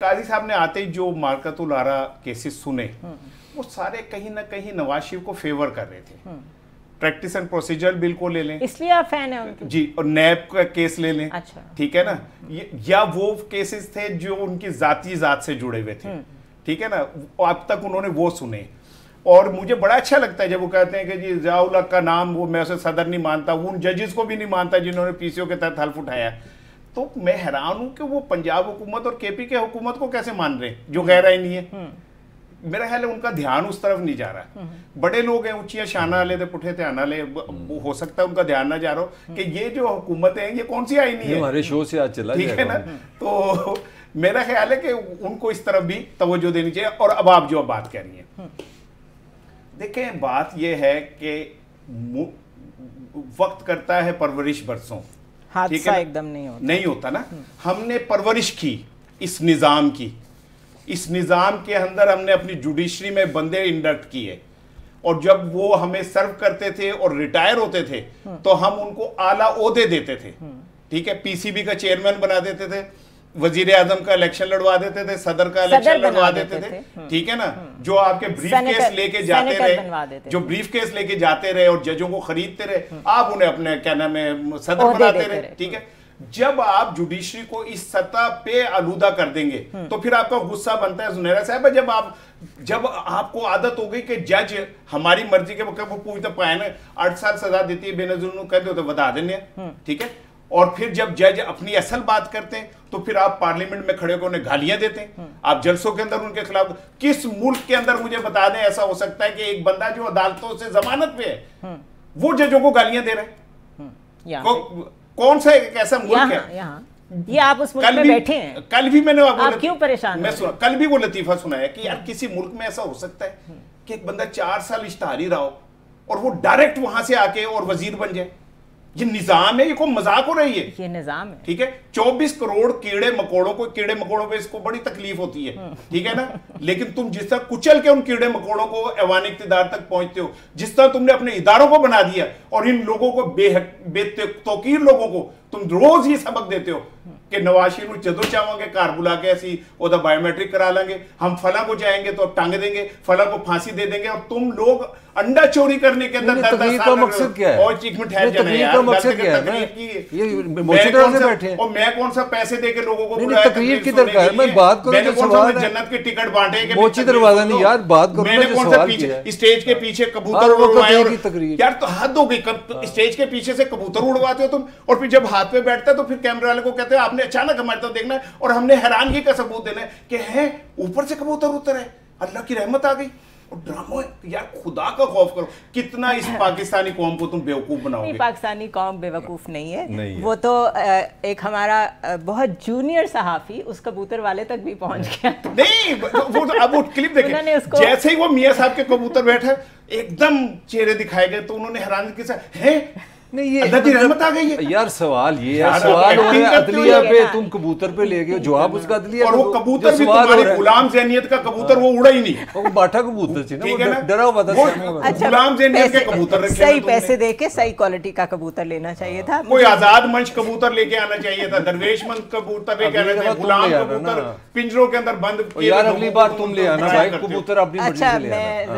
काजी साहब ने आते ही जो मार्कतुल आरा केसेस सुने वो सारे कहीं ना कहीं नवाज शरीफ को फेवर कर रहे थे। प्रैक्टिस एंड प्रोसीजर बिल को ले लें, इसलिए आप फैन हैं उनके? जी, और नैब का केस ले लें, अच्छा, ठीक है ना, या वो केसेस थे जो उनकी जात से जुड़े हुए थे, ठीक है ना, अब तक उन्होंने वो सुने। और मुझे बड़ा अच्छा लगता है जब वो कहते हैं कि जी ज़ियाउल हक का नाम, वो मैं उसे सदर नहीं मानता, वो उन जजेस को भी नहीं मानता जिन्होंने पीसीओ के तहत हल्फ उठाया। तो मैं हैरान हूं कि वो पंजाब हुकूमत और केपी के हुकूमत को कैसे मान रहे हैं जो गहरा ही नहीं है। मेरा ख्याल है उनका ध्यान उस तरफ नहीं जा रहा। बड़े लोग हैं, ऊंचियां शाना वाले थे, पुठे ध्यान वाले, हो सकता है उनका ध्यान ना जा रहा हो कि ये जो हुकूमतें हैं ये कौन सी आईनी है, हमारे शो से आज चला, ठीक है ना। तो मेरा ख्याल है कि उनको इस तरफ भी तवज्जो देनी चाहिए। और अब आप जो बात कह रही हैं, देखें बात यह है कि वक्त करता है परवरिश बरसों, हादसा एकदम नहीं होता ना। हमने परवरिश की इस निज़ाम की, इस निज़ाम के अंदर हमने अपनी जुडिशरी में बंदे इंडक्ट किए, और जब वो हमें सर्व करते थे और रिटायर होते थे तो हम उनको आला ओहदे देते थे, ठीक है, पीसीबी का चेयरमैन बना देते थे, वजीर आजम का इलेक्शन लड़वा देते थे, सदर का इलेक्शन लड़वा देते थे, ठीक है ना, जो आपके ब्रीफ केस लेके जाते रहे, जो ब्रीफ केस लेके जाते रहे और जजों को खरीदते रहे, आप उन्हें अपने क्या नाम है सदर बनाते रहे, ठीक है। जब आप जुडिशरी को इस सतह पे आलूदा कर देंगे तो फिर आपका गुस्सा बनता है जुनेरा साहब। जब आपको आदत हो गई कि जज हमारी मर्जी के वक्त वो पूछते पाए ना 8 साल सजा देती है बेनजीर कहते हो तो बता देने, ठीक है। और फिर जब जज अपनी असल बात करते हैं तो फिर आप पार्लियामेंट में खड़े होकर उन्हें गालियां देते हैं, आप जलसों के अंदर उनके खिलाफ। किस मुल्क के अंदर मुझे बता दें ऐसा हो सकता है कि एक बंदा जो अदालतों से जमानत पे है वो जजों को गालियां दे रहे हैं? कौन सा एक ऐसा मुल्क है? ये आप उस मुल्क में बैठे हैं। कल भी मैंने आप क्यों परेशान? मैं सुना, कल भी वो लतीफा सुनाया कि यार किसी मुल्क में ऐसा हो सकता है कि एक बंदा 4 साल इश्तहारी रहा हो और वो डायरेक्ट वहां से आके और वजीर बन जाए। ये निजाम है, ये कोई मजाक हो रही है? ये निजाम है, ठीक है। 24 करोड़ कीड़े मकोड़ों पे इसको बड़ी तकलीफ होती है, ठीक है ना। लेकिन तुम जिस तरह कुचल के उन कीड़े मकोड़ों को ऐवान इक़्तिदार तक पहुंचते हो, जिस तरह तुमने अपने इदारों को बना दिया और इन लोगों को बेतौकीर लोगों को तुम रोज ही सबक देते हो कि नवाज शरीफ जदों चाहोगे कार बुला के ऐसी ओदा बायोमेट्रिक करा लेंगे, हम फला को जाएंगे तो टांग देंगे, फला को फांसी दे देंगे, और तुम लोग अंडा चोरी करने के अंदर तकरीर का मकसद क्या है? और एक मिनट ठहर जाना यार, मकसद क्या है? और मैं कौन सा पैसे दे के लोगों को तकरीर की दरकार मैं बात करूं, मैंने कौन सा जन्नत के टिकट बांटे कि मोची दरवाजा नहीं यार, बात करो। मैंने कौन सा पीछे स्टेज के पीछे कबूतर उड़वाए? यार तो हद हो गई, स्टेज के पीछे से कबूतर उड़वाते हो तुम, और फिर जब हाथ पे बैठता है तो फिर कैमरे वाले को कहते हो आपने अचानक हमारे तरफ देखना है और हमने हैरानगी का सबूत देना है कि है ऊपर से कबूतर उतर है, अल्लाह की रहमत आ गई। और ड्रामा यार, खुदा का खौफ करो, कितना इस पाकिस्तानी कौम को तुम बेवकूफ बनाओगे? पाकिस्तानी कौम बेवकूफ नहीं है, वो तो एक हमारा बहुत जूनियर सहाफी उस कबूतर वाले तक भी पहुंच गया। नहीं वो अब वो क्लिप देखे, जैसे ही वो मियां साहब के कबूतर बैठे एकदम चेहरे दिखाए गए तो उन्होंने हैरानी के साथ है नहीं, ये अल्लाह की रहमत आ गई है। यार सवाल ये है, सवाल हो रहा है अदलिया पे, तुम कबूतर पे ले गए, जवाब उसका अदलिया। और वो कबूतर भी तुम्हारी गुलाम ज़हनियत का कबूतर, वो उड़ा ही नहीं, वो बाठा कबूतर थी ना, वो डरा हुआ था। अच्छा, गुलाम ज़हनियत के कबूतर रखे, सही पैसे देके सही क्वालिटी का कबूतर लेना चाहिए था। कोई आजाद मंच कबूतर लेके आना चाहिए था, दरवेश मंच कबूतर लेके आना चाहिए, गुलाम कबूतर पिंजरों के अंदर बंद। यार अगली बार तुम ले आना भाई कबूतर, अपनी मर्जी से ले आना।